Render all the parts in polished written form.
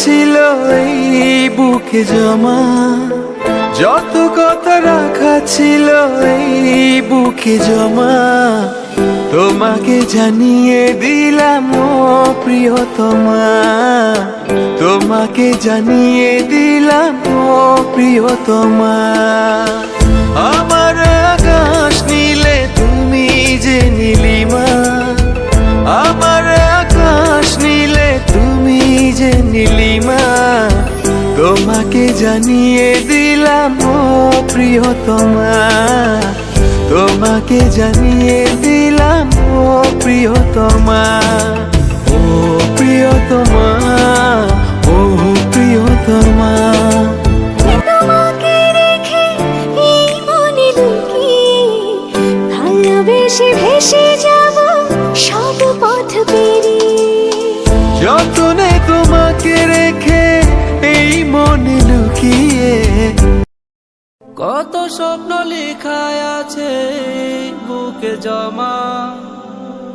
ছিল এই বুকে জমা, যত কথা রাখা ছিল এই বুকে জমা, তোমাকে জানিয়ে দিলাম ও প্রিয়তমা, তোমাকে জানিয়ে দিলাম ও প্রিয়তমা। আমার আকাশ নীলে তুমি যে নীলিমা, আমার আকাশ নীলে তুমি যে নীলিমা, তোমাকে জানিয়ে দিলাম ও প্রিয়তমা, তোমাকে জানিয়ে দিলাম ও প্রিয়তমা, ও প্রিয়তমা, ও প্রিয়তমা। তোমাকে রেখে এই মনে লুকিয়ে ভালোবেসে ভেসে যাব সব পথ পেরিয়ে। যতনে তোমাকে রেখে এই মনে লুকিয়ে, কত স্বপ্ন লেখায় আছে বুকে জমা,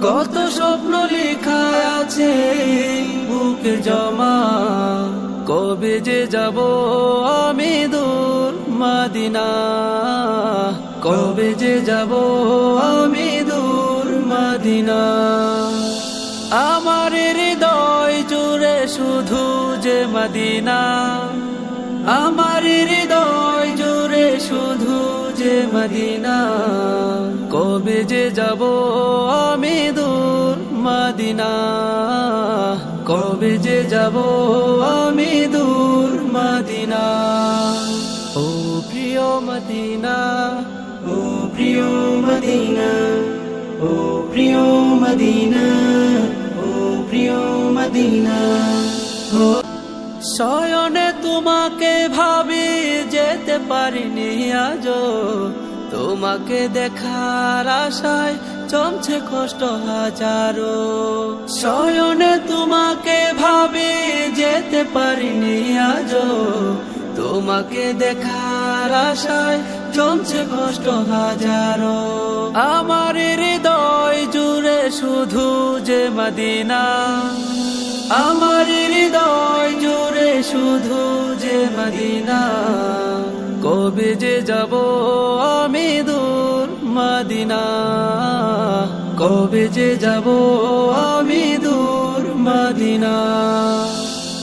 কত স্বপ্ন লেখায় আছে বুকে জমা, কবে যে যাব আমি দূর মদিনা, কবে যে যাব আমি দূর মদিনা। আমার হৃদয় জুড়ে শুধু যে মদিনা, আমার হৃদয় জুড়ে শুধু যে মদিনা, কবে যে যাব আমি দূর মদিনা, কবে যে যাব আমি দূর মদিনা। ও প্রিয় মদিনা, ও প্রিয় মদিনা, ও প্রিয় মদিনা, ও প্রিয় মদিনা। শয়নে তোমাকে ভাবি যেতে পারিনি আজো, তোমাকে দেখার আশায় জমছে কষ্ট হাজারো। শয়নে তোমাকে ভাবি যেতে পারিনি আজো, তোমাকে দেখার আশায় জমছে কষ্ট হাজারো। আমার হৃদয় জুড়ে শুধু যে মদিনা, আমার হৃদয় জুড়ে শুধু যে মদিনা, কবে যে যাব আমি দূর মদিনা, কবে যে যাব আমি দূর মদিনা।